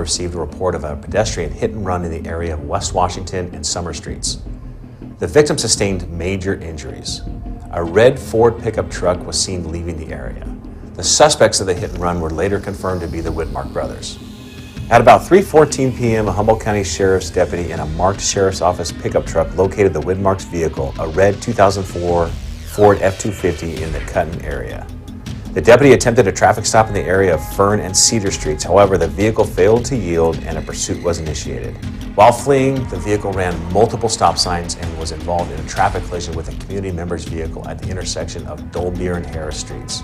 received a report of a pedestrian hit and run in the area of West Washington and Summer Streets. The victim sustained major injuries. A red Ford pickup truck was seen leaving the area. The suspects of the hit and run were later confirmed to be the Wittmark brothers. At about 3:14 p.m., a Humboldt County Sheriff's deputy in a marked Sheriff's Office pickup truck located the Wittmark's vehicle, a red 2004 Ford F-250, in the Cutton area. The deputy attempted a traffic stop in the area of Fern and Cedar Streets. However, the vehicle failed to yield and a pursuit was initiated. While fleeing, the vehicle ran multiple stop signs and was involved in a traffic collision with a community member's vehicle at the intersection of Dolbeer and Harris Streets.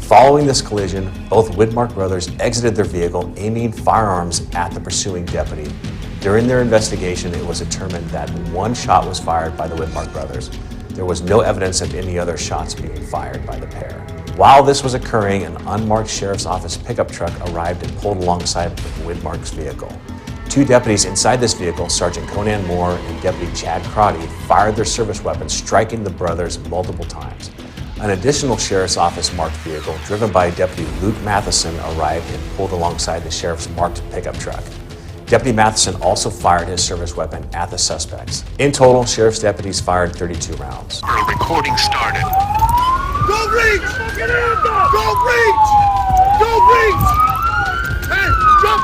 Following this collision, both Wittmark brothers exited their vehicle, aiming firearms at the pursuing deputy. During their investigation, it was determined that one shot was fired by the Wittmark brothers. There was no evidence of any other shots being fired by the pair. While this was occurring, an unmarked Sheriff's Office pickup truck arrived and pulled alongside Wittmark's vehicle. Two deputies inside this vehicle, Sergeant Conan Moore and Deputy Chad Crotty, fired their service weapons, striking the brothers multiple times. An additional Sheriff's Office marked vehicle, driven by Deputy Luke Matheson, arrived and pulled alongside the Sheriff's marked pickup truck. Deputy Matheson also fired his service weapon at the suspects. In total, Sheriff's deputies fired 32 rounds. Recording started. Don't reach! Don't reach! Don't reach! Hey, jump!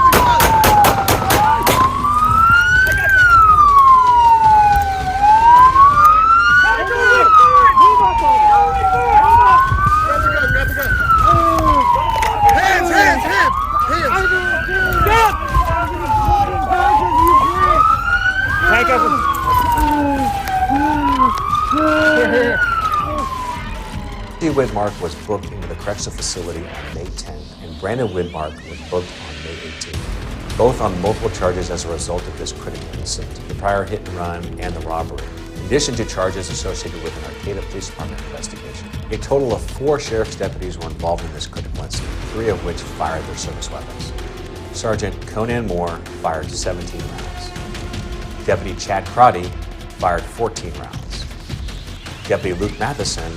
Wittmark was booked into the correctional facility on May 10th, and Brandon Wittmark was booked on May 18th, both on multiple charges as a result of this critical incident, the prior hit and run and the robbery, in addition to charges associated with an Arcata Police Department investigation. A total of 4 sheriff's deputies were involved in this critical incident, 3 of which fired their service weapons. Sergeant Conan Moore fired 17 rounds. Deputy Chad Crotty fired 14 rounds. Deputy Luke Matheson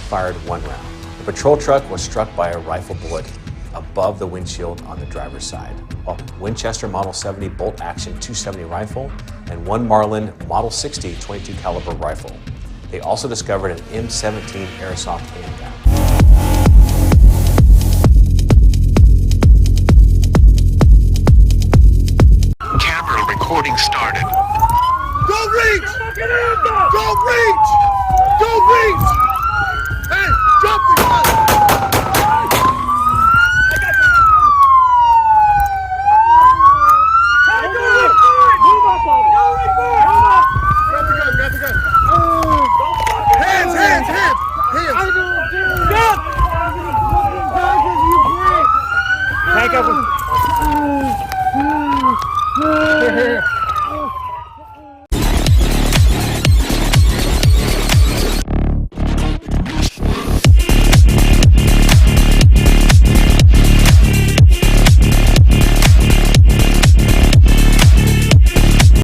fired 1 round. The patrol truck was struck by a rifle bullet above the windshield on the driver's side, while Winchester Model 70 bolt action .270 rifle and 1 Marlin Model 60 .22 caliber rifle. They also discovered an M17 airsoft handgun. Camera recording started. Don't reach! Don't reach! Don't reach!